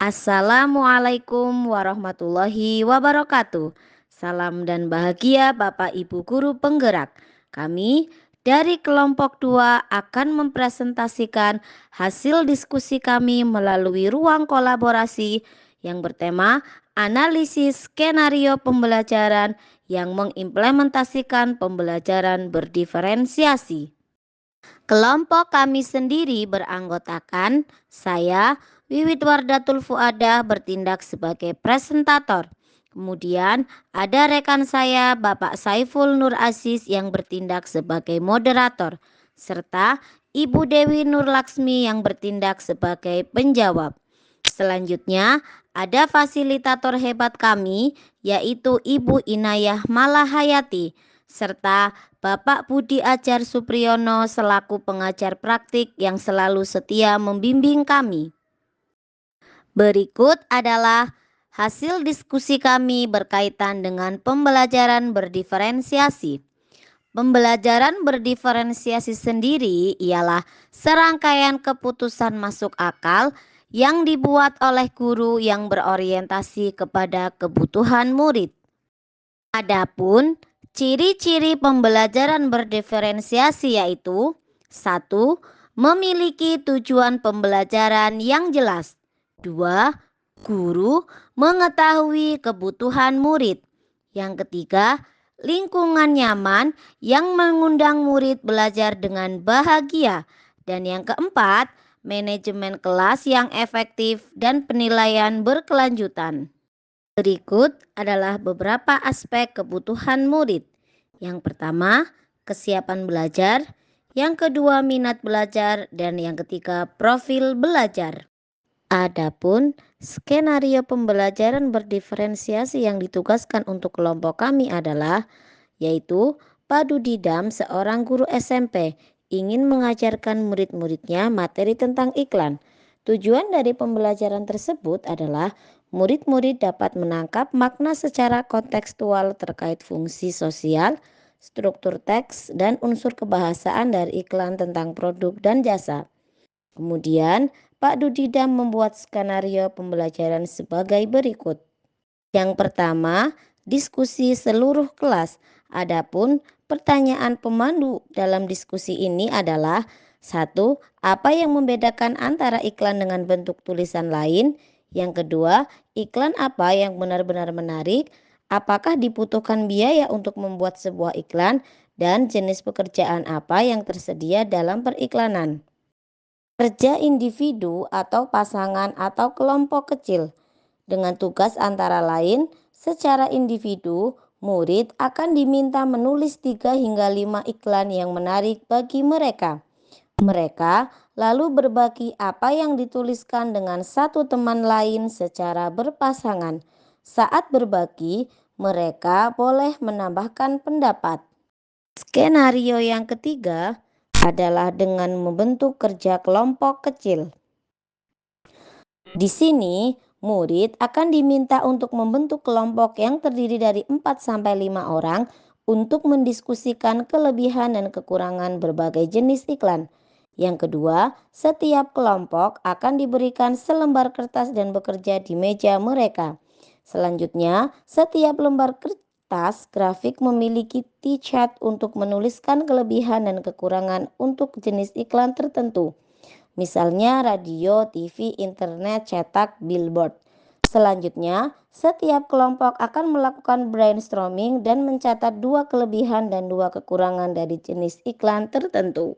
Assalamualaikum warahmatullahi wabarakatuh. Salam dan bahagia Bapak Ibu Guru Penggerak. Kami dari kelompok 2 akan mempresentasikan hasil diskusi kami melalui ruang kolaborasi yang bertema analisis skenario pembelajaran yang mengimplementasikan pembelajaran berdiferensiasi. Kelompok kami sendiri beranggotakan saya, Wiwit Wardatul Fuadah, bertindak sebagai presentator. Kemudian ada rekan saya Bapak Saiful Nur Aziz yang bertindak sebagai moderator, serta Ibu Dewi Nur Laksmi yang bertindak sebagai penjawab. Selanjutnya ada fasilitator hebat kami yaitu Ibu Inayah Malahayati serta Bapak Budi Ajar Supriyono selaku pengajar praktik yang selalu setia membimbing kami. Berikut adalah hasil diskusi kami berkaitan dengan pembelajaran berdiferensiasi. Pembelajaran berdiferensiasi sendiri ialah serangkaian keputusan masuk akal yang dibuat oleh guru yang berorientasi kepada kebutuhan murid. Adapun ciri-ciri pembelajaran berdiferensiasi yaitu 1. Memiliki tujuan pembelajaran yang jelas. 2. Guru mengetahui kebutuhan murid. Yang ketiga, lingkungan nyaman yang mengundang murid belajar dengan bahagia. Dan yang keempat, manajemen kelas yang efektif dan penilaian berkelanjutan. Berikut adalah beberapa aspek kebutuhan murid. Yang pertama, kesiapan belajar. Yang kedua, minat belajar. Dan yang ketiga, profil belajar. Adapun skenario pembelajaran berdiferensiasi yang ditugaskan untuk kelompok kami adalah yaitu Pak Dudidam, seorang guru SMP, ingin mengajarkan murid-muridnya materi tentang iklan. Tujuan dari pembelajaran tersebut adalah murid-murid dapat menangkap makna secara kontekstual terkait fungsi sosial, struktur teks, dan unsur kebahasaan dari iklan tentang produk dan jasa. Kemudian, Pak Dudidam membuat skenario pembelajaran sebagai berikut. Yang pertama, diskusi seluruh kelas. Adapun pertanyaan pemandu dalam diskusi ini adalah 1. Apa yang membedakan antara iklan dengan bentuk tulisan lain? Yang kedua, iklan apa yang benar-benar menarik? Apakah dibutuhkan biaya untuk membuat sebuah iklan? Dan jenis pekerjaan apa yang tersedia dalam periklanan? Kerja individu atau pasangan atau kelompok kecil. Dengan tugas antara lain, secara individu, murid akan diminta menulis 3 hingga 5 iklan yang menarik bagi mereka. Mereka lalu berbagi apa yang dituliskan dengan satu teman lain secara berpasangan. Saat berbagi, mereka boleh menambahkan pendapat. Skenario yang ketiga adalah dengan membentuk kerja kelompok kecil. Di sini, murid akan diminta untuk membentuk kelompok yang terdiri dari 4-5 orang untuk mendiskusikan kelebihan dan kekurangan berbagai jenis iklan. Yang kedua, setiap kelompok akan diberikan selembar kertas dan bekerja di meja mereka. Selanjutnya, setiap lembar kertas grafik memiliki T-chart untuk menuliskan kelebihan dan kekurangan untuk jenis iklan tertentu. Misalnya radio, TV, internet, cetak, billboard. Selanjutnya, setiap kelompok akan melakukan brainstorming dan mencatat 2 kelebihan dan 2 kekurangan dari jenis iklan tertentu.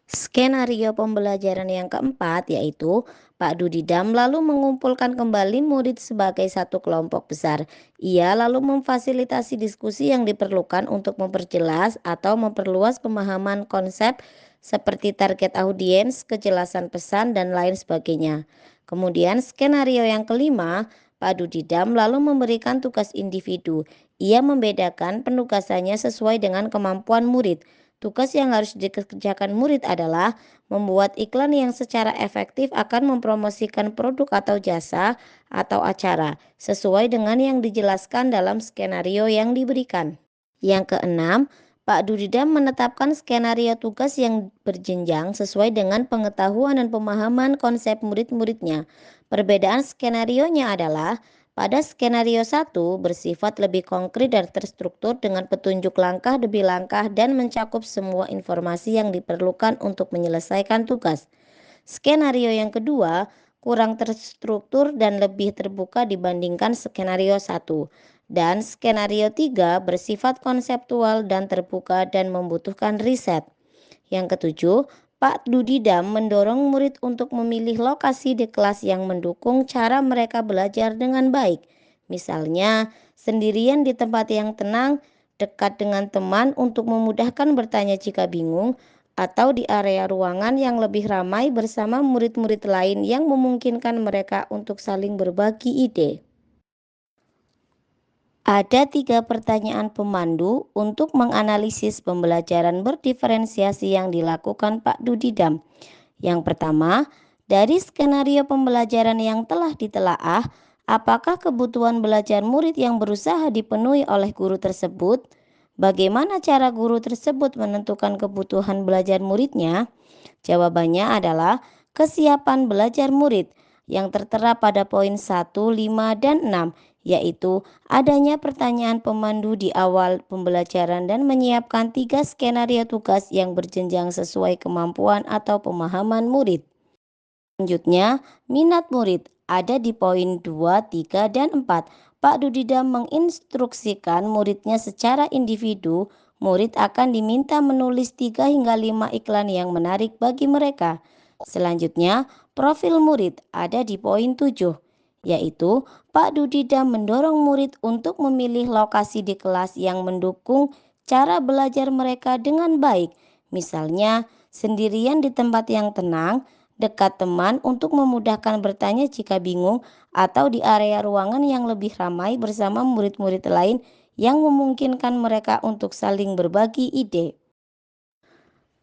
Skenario pembelajaran yang keempat yaitu Pak Dudidam lalu mengumpulkan kembali murid sebagai satu kelompok besar. Ia lalu memfasilitasi diskusi yang diperlukan untuk memperjelas atau memperluas pemahaman konsep seperti target audiens, kejelasan pesan, dan lain sebagainya. Kemudian skenario yang kelima, Pak Dudidam lalu memberikan tugas individu. Ia membedakan penugasannya sesuai dengan kemampuan murid. Tugas yang harus dikerjakan murid adalah membuat iklan yang secara efektif akan mempromosikan produk atau jasa atau acara sesuai dengan yang dijelaskan dalam skenario yang diberikan. Yang keenam, Pak Dudidam menetapkan skenario tugas yang berjenjang sesuai dengan pengetahuan dan pemahaman konsep murid-muridnya. Perbedaan skenarionya adalah pada skenario 1 bersifat lebih konkret dan terstruktur dengan petunjuk langkah demi langkah dan mencakup semua informasi yang diperlukan untuk menyelesaikan tugas. Skenario yang kedua kurang terstruktur dan lebih terbuka dibandingkan skenario 1. Dan skenario 3 bersifat konseptual dan terbuka dan membutuhkan riset. Yang ketujuh, Pak Dudidam mendorong murid untuk memilih lokasi di kelas yang mendukung cara mereka belajar dengan baik. Misalnya, sendirian di tempat yang tenang, dekat dengan teman untuk memudahkan bertanya jika bingung, atau di area ruangan yang lebih ramai bersama murid-murid lain yang memungkinkan mereka untuk saling berbagi ide. Ada 3 pertanyaan pemandu untuk menganalisis pembelajaran berdiferensiasi yang dilakukan Pak Dudidam. Yang pertama, dari skenario pembelajaran yang telah ditelaah, apakah kebutuhan belajar murid yang berusaha dipenuhi oleh guru tersebut? Bagaimana cara guru tersebut menentukan kebutuhan belajar muridnya? Jawabannya adalah kesiapan belajar murid yang tertera pada poin 1, 5, dan 6, yaitu adanya pertanyaan pemandu di awal pembelajaran dan menyiapkan 3 skenario tugas yang berjenjang sesuai kemampuan atau pemahaman murid. Selanjutnya, minat murid ada di poin 2, 3, dan 4. Pak Dudidam menginstruksikan muridnya secara individu. Murid akan diminta menulis 3 hingga 5 iklan yang menarik bagi mereka. Selanjutnya, profil murid ada di poin 7, yaitu Pak Dudidam mendorong murid untuk memilih lokasi di kelas yang mendukung cara belajar mereka dengan baik. Misalnya, sendirian di tempat yang tenang, dekat teman untuk memudahkan bertanya jika bingung, atau di area ruangan yang lebih ramai bersama murid-murid lain yang memungkinkan mereka untuk saling berbagi ide.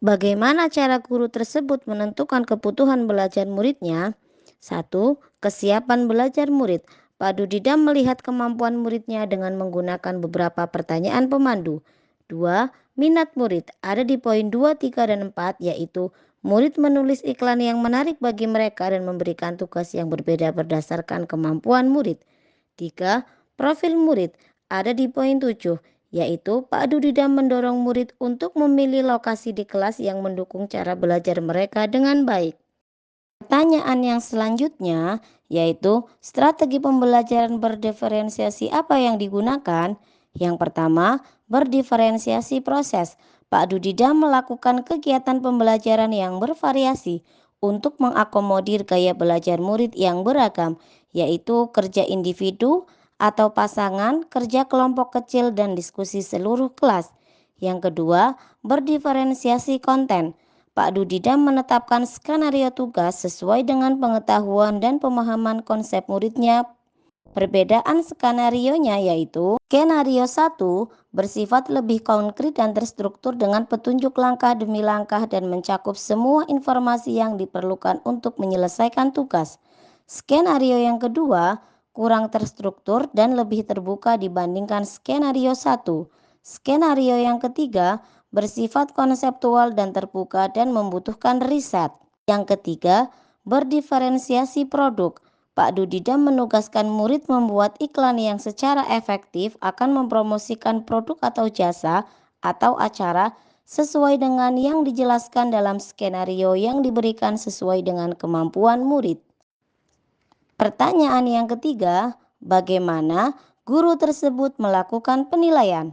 Bagaimana cara guru tersebut menentukan kebutuhan belajar muridnya? 1. Kesiapan belajar murid. Pak Dudidam melihat kemampuan muridnya dengan menggunakan beberapa pertanyaan pemandu. 2. Minat murid ada di poin 2, 3, dan 4, yaitu murid menulis iklan yang menarik bagi mereka dan memberikan tugas yang berbeda berdasarkan kemampuan murid. 3. Profil murid ada di poin 7, yaitu Pak Dudidam mendorong murid untuk memilih lokasi di kelas yang mendukung cara belajar mereka dengan baik. Pertanyaan yang selanjutnya yaitu strategi pembelajaran berdiferensiasi apa yang digunakan? Yang pertama, berdiferensiasi proses. Pak Dudidam melakukan kegiatan pembelajaran yang bervariasi untuk mengakomodir gaya belajar murid yang beragam, yaitu kerja individu atau pasangan, kerja kelompok kecil, dan diskusi seluruh kelas. Yang kedua, berdiferensiasi konten. Pak Dudidam menetapkan skenario tugas sesuai dengan pengetahuan dan pemahaman konsep muridnya. Perbedaan skenarionya yaitu skenario 1 bersifat lebih konkret dan terstruktur dengan petunjuk langkah demi langkah dan mencakup semua informasi yang diperlukan untuk menyelesaikan tugas. Skenario yang kedua kurang terstruktur dan lebih terbuka dibandingkan skenario 1. Skenario yang ketiga bersifat konseptual dan terbuka dan membutuhkan riset. Yang ketiga, berdiferensiasi produk. Pak Dudidam menugaskan murid membuat iklan yang secara efektif akan mempromosikan produk atau jasa atau acara sesuai dengan yang dijelaskan dalam skenario yang diberikan sesuai dengan kemampuan murid. Pertanyaan yang ketiga, bagaimana guru tersebut melakukan penilaian?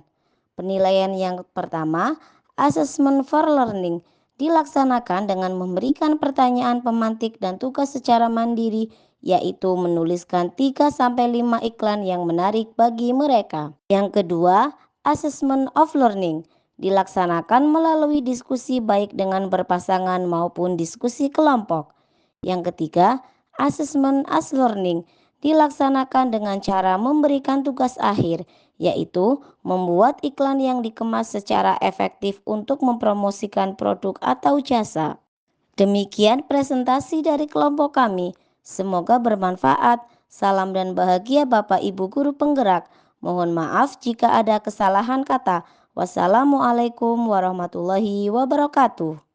Penilaian yang pertama, assessment for learning, dilaksanakan dengan memberikan pertanyaan pemantik dan tugas secara mandiri, yaitu menuliskan 3-5 iklan yang menarik bagi mereka. Yang kedua, assessment of learning, dilaksanakan melalui diskusi baik dengan berpasangan maupun diskusi kelompok. Yang ketiga, assessment as learning, dilaksanakan dengan cara memberikan tugas akhir yaitu membuat iklan yang dikemas secara efektif untuk mempromosikan produk atau jasa. Demikian presentasi dari kelompok kami. Semoga bermanfaat. Salam dan bahagia Bapak Ibu Guru Penggerak. Mohon maaf jika ada kesalahan kata. Wassalamualaikum warahmatullahi wabarakatuh.